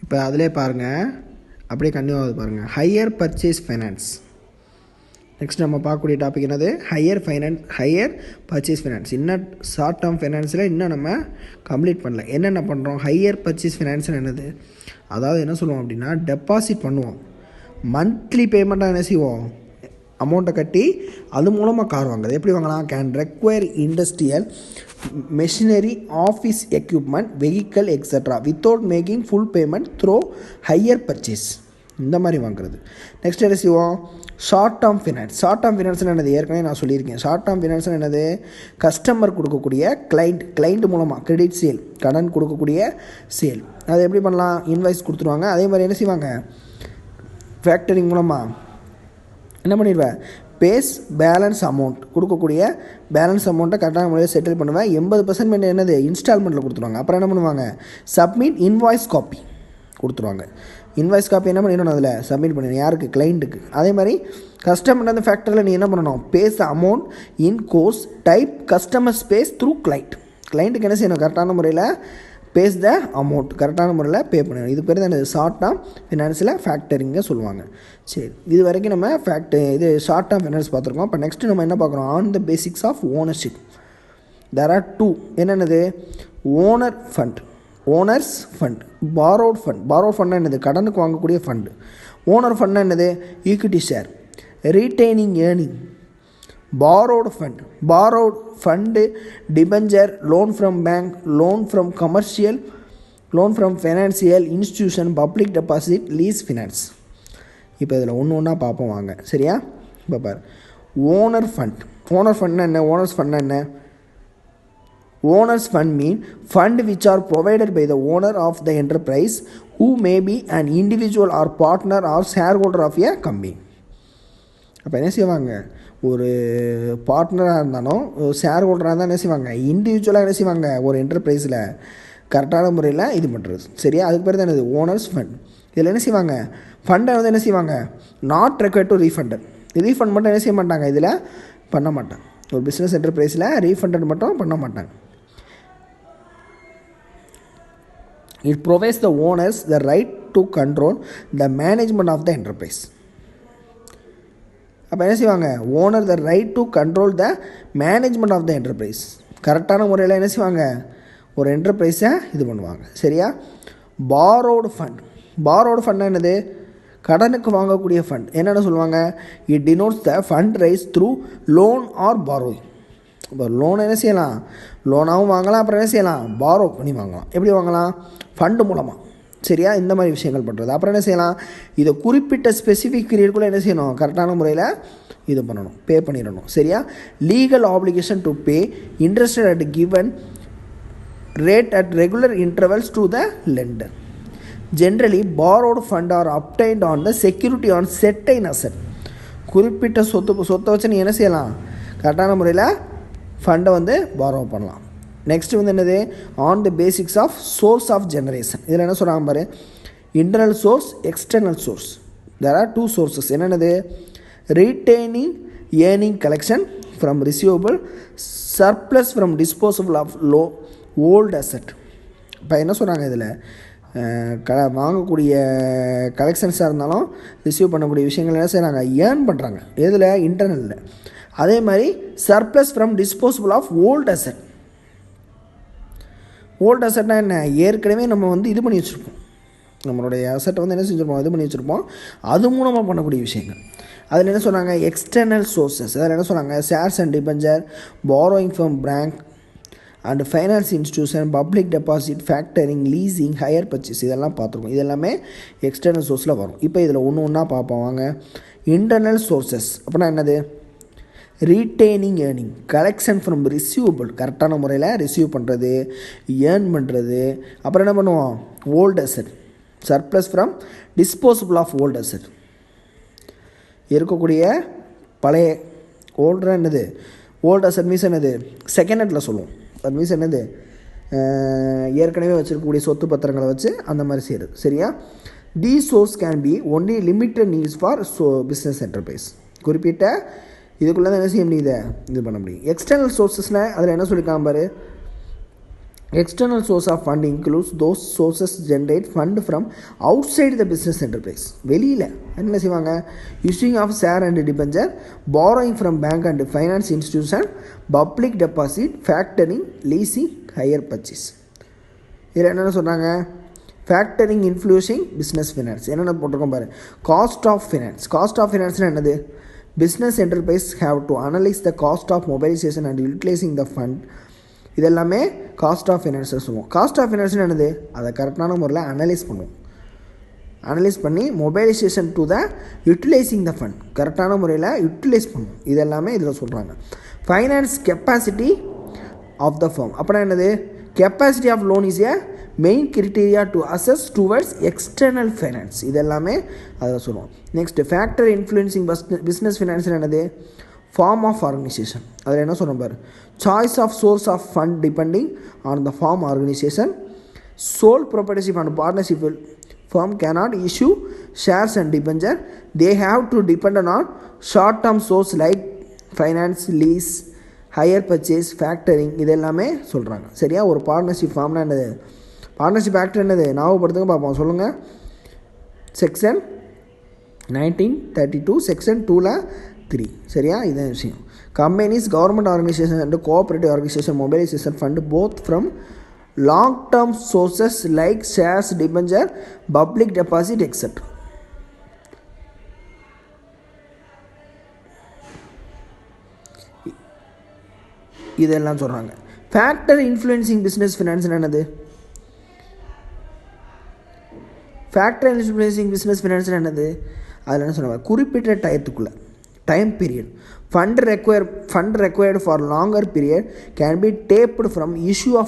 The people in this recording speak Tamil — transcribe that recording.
இப்போ அதிலே பாருங்கள், அப்படியே கன்டினியூ ஆகுது பாருங்கள். Higher purchase finance. நெக்ஸ்ட் நம்ம பார்க்கக்கூடிய டாபிக் என்னது? Higher purchase finance. இன்னும் ஷார்ட் டேர்ம் ஃபைனான்ஸில் இன்னும் நம்ம கம்ப்ளீட் பண்ணல. என்னென்ன பண்ணுறோம்? ஹையர் பர்ச்சேஸ் ஃபைனான்ஸில் என்னது? அதாவது என்ன சொல்லுவோம் அப்படின்னா, டெபாசிட் பண்ணுவோம், மந்த்லி பேமெண்ட்டாக என்ன செய்வோம், அமௌண்ட்டை கட்டி அது மூலமாக கார் வாங்குறது. எப்படி வாங்கலாம்? Can require industrial machinery, office equipment, vehicle extra without making full payment through hire purchase. இந்த மாதிரி வாங்குறது. நெக்ஸ்ட் என்ன செய்வோம்? Short term finance. Short term ஃபினான்ஸ்னு என்னது? ஏற்கனவே நான் சொல்லியிருக்கேன். ஷார்ட் டேர்ம் ஃபினான்ஸ்னு என்னது? கஸ்டமர் கொடுக்கக்கூடிய கிளைண்ட் மூலமாக கிரெடிட் சேல், கடன் கொடுக்கக்கூடிய சேல். அதை எப்படி பண்ணலாம்? இன்வாய்ஸ் கொடுத்துருவாங்க. அதே மாதிரி என்ன செய்வாங்க? ஃபேக்டரிங் மூலமாக என்ன பண்ணிடுவேன்? பேஸ் பேலன்ஸ் அமௌண்ட், கொடுக்கக்கூடிய பேலன்ஸ் அமௌண்ட்டை கரெக்டான முறையில் செட்டில் பண்ணுவேன். 80% என்னது? இன்ஸ்டால்மெண்ட்டில் கொடுத்துருவாங்க. அப்புறம் என்ன பண்ணுவாங்க? சப்மிட் இன்வாய்ஸ் காப்பி கொடுத்துருவாங்க. இன்வாய்ஸ் காப்பி என்ன பண்ணிடணும்? அதில் சப்மிட் பண்ணிடணும். யாருக்கு? கிளைண்ட்டுக்கு. அதே மாதிரி கஸ்டமர் அந்த ஃபேக்டரியில் நீ என்ன பண்ணணும்? Pay amount in course type customer space through கிளைண்ட்டுக்கு என்ன செய்யணும்? கரெக்டான முறையில் பேஸ் த அமௌண்ட், கரெக்டான முறையில் பே பண்ணணும். இது பேர் தான் ஷார்ட் டேர்ம் ஃபினான்ஸில் ஃபேக்டரிங்க சொல்லுவாங்க. சரி, இது வரைக்கும் நம்ம இது ஷார்ட் டேர்ம் ஃபினான்ஸ் பார்த்துருக்கோம். இப்போ நெக்ஸ்ட்டு நம்ம என்ன பார்க்குறோம்? On the basics of ownership. There are 2. என்னென்னது? ஓனர்ஸ் ஃபண்ட், பாரோட் ஃபண்ட் என்னது? கடனுக்கு வாங்கக்கூடிய ஃபண்டு. ஓனர் ஃபண்ட் என்னது? Equity share. Retaining earning. Borrowed fund debenture, loan from bank, loan from commercial, loan from financial institution, public deposit, lease finance. இப்போ இதில் ஒன்றா பார்ப்போம் வாங்க. சரியா? இப்போ பாரு, ஓனர் ஃபண்ட் என்ன? Owners fund mean fund which are provided by the owner of the enterprise who may be an individual or partner or shareholder of a company. அப்போ என்ன செய்வாங்க? ஒரு பார்ட்னராக இருந்தாலும் ஷேர் ஹோல்டராக இருந்தால் என்ன செய்வாங்க? இண்டிவிஜுவலாக என்ன செய்வாங்க? ஒரு என்டர்பிரைஸில் கரெக்டான முறையில் இது பண்ணுறது. சரியா? அதுக்கு பேர் தான் என்னது? Owners fund. இதில் என்ன செய்வாங்க? ஃபண்டை வந்து என்ன செய்வாங்க? Not required to refunded. Refund மட்டும் என்ன செய்ய மாட்டாங்க? இதில் பண்ண மாட்டாங்க. ஒரு பிஸ்னஸ் என்டர்பிரைஸில் ரீஃபண்டட் மட்டும் பண்ண மாட்டாங்க. It provides the owners the right to control the management of the enterprise. அப்போ என்ன செய்வாங்க? Owner the right to control the management of the enterprise. கரெக்டான முறையில் என்ன செய்வாங்க? ஒரு என்டர்பிரைஸை இது பண்ணுவாங்க. சரியா? பாரோடு ஃபண்ட் என்னது? கடனுக்கு வாங்கக்கூடிய ஃபண்ட். என்னென்ன சொல்லுவாங்க? It denotes the fund raise through loan or borrowing. இப்போ லோன் என்ன செய்யலாம்? லோனாகவும் வாங்கலாம். அப்புறம் என்ன செய்யலாம்? பாரோ பண்ணி வாங்கலாம். எப்படி வாங்கலாம்? ஃபண்டு மூலமாக. சரியா? இந்த மாதிரி விஷயங்கள் பண்ணுறது. அப்புறம் என்ன செய்யலாம்? இதை குறிப்பிட்ட ஸ்பெசிஃபிக் பீரியடுக்குள்ளே என்ன செய்யணும்? கரெக்டான முறையில் இது பண்ணணும், பே பண்ணிடணும். சரியா? Legal application to pay interest at given rate at regular intervals to the lender. Generally borrowed fund are obtained on the security on certain asset. குறிப்பிட்ட சொத்தை வச்சு நீ என்ன செய்யலாம்? கரெக்டான முறையில் ஃபண்டை வந்து பாரோ பண்ணலாம். நெக்ஸ்ட்டு வந்து என்னது? On the basics of source of generation. இதில் என்ன சொல்கிறாங்க பாரு? Internal source, external source. There are 2 sources. என்னென்னது? Retaining earning collection from receivable, surplus from disposable of old asset. இப்போ என்ன சொல்கிறாங்க? இதில் வாங்கக்கூடிய கலெக்ஷன்ஸாக இருந்தாலும் ரிசீவ் பண்ணக்கூடிய விஷயங்கள் என்ன செய்கிறாங்க? ஏர்ன் பண்ணுறாங்க. எதில்? இன்டர்னலில். அதே மாதிரி surplus from disposable of old asset. Old அசெட்னா என்ன? ஏற்கனவே நம்ம வந்து இது பண்ணி வச்சுருப்போம், நம்மளுடைய அசெட்டை வந்து என்ன செஞ்சுருப்போம்? இது பண்ணி வச்சுருப்போம். அது மூலமாக பண்ணக்கூடிய விஷயங்கள். அதில் என்ன சொன்னாங்க? External sources. அதில் என்ன சொன்னாங்க? Shares and debenture, borrowing from bank and finance institution, public deposit, factoring, leasing, higher purchase. இதெல்லாம் பார்த்துருக்கோம். இது எல்லாமே எக்ஸ்டர்னல் சோர்ஸில் வரும். இப்போ இதில் ஒன்றா பார்ப்போம் வாங்க. இன்டர்னல் சோர்ஸஸ் அப்படின்னா என்னது? Retaining earning, collection from receivable, கரெக்டான முறையில் ரிசீவ் பண்ணுறது, ஏர்ன் பண்ணுறது. அப்புறம் என்ன பண்ணுவோம்? Old asset, surplus from disposable of old asset. இருக்கக்கூடிய பழைய ஓல்டு என்னது? ஓல்டு அசெட் மீன்ஸ் என்னது? செகண்ட் ஹேண்டில் சொல்லுவோம். அது மீன்ஸ் என்னது? ஏற்கனவே வச்சுருக்கக்கூடிய சொத்து பத்திரங்களை வச்சு அந்த மாதிரி செய்கிறது. சரியா? The source can be only limited needs for business enterprise. குறிப்பிட்ட இதுக்குள்ளே தான் என்ன செய்ய முடியுது? இது பண்ண முடியும். எக்ஸ்டர்னல் சோர்ஸஸ்னால் அதில் என்ன சொல்லியிருக்காங்க பாரு? External source of fund includes those sources generate fund from outside the business enterprise. வெளியில் என்ன செய்வாங்க? issuing of share and debenture, borrowing from bank and finance institution, public deposit, factoring, leasing, hire purchase. இதில் என்னென்ன சொல்கிறாங்க? ஃபேக்டரிங் இன்ஃப்ளூஷிங் பிஸ்னஸ் ஃபினான்ஸ் என்னென்ன போட்டிருக்கோம் பாரு. Cost of finance. Cost of ஃபினான்ஸ்னால் என்னது? Business enterprise have to analyse the cost of mobilisation and utilising the fund. இதெல்லாமே காஸ்ட் ஆஃப் ஃபினான்ஸை சொல்லுவோம். காஸ்ட் ஆஃப் ஃபினான்ஸ்னு என்னது? அதை கரெக்டான முறையில் அனலைஸ் பண்ணுவோம். அனலைஸ் பண்ணி mobilisation to the utilising the fund கரெக்டான முறையில் யூட்டிலைஸ் பண்ணுவோம். இதெல்லாமே இதில் சொல்கிறாங்க. Finance capacity of the firm. அப்படின்னா என்னது? Capacity of loan is a main criteria to assess towards external finance. இதெல்லாமே அதில் சொல்லுவோம். Next factor influencing business finance என்னது? Form of organisation. அதில் என்ன சொல்கிறோம் பாரு. Choice of source of fund depending on the form organisation. Sole proprietorship and partnership firm cannot issue shares and debenture. They have to depend on short term source like finance, lease, hire purchase, factoring. இதெல்லாமே சொல்கிறாங்க. சரியா? ஒரு பார்ட்னர்ஷிப் ஃபார்ம்னா என்னது? பார்ட்னர்ஷிப் ஆக்ட் என்னது? ஞாபகப்படுத்துங்க பார்ப்போம். சொல்லுங்கள். Section 1932 section 2(3). சரியா? இதான் விஷயம். Companies, government organisation and cooperative organisation mobilisation fund both from long term sources like shares, debenture, public deposit, etc. இதெல்லாம் சொல்கிறாங்க. ஃபேக்டர் இன்ஃப்ளூயன்சிங் பிஸ்னஸ் ஃபினான்ஸ் என்னது? ஃபேக்டர் இன்ஃப்ளூயன்சிங் பிஸ்னஸ் ஃபினான்ஸ் என்னது? அதில் என்ன சொல்லுவாங்க? குறிப்பிட்ட டயத்துக்குள்ளே time period fund required for longer period can be tapped from issue of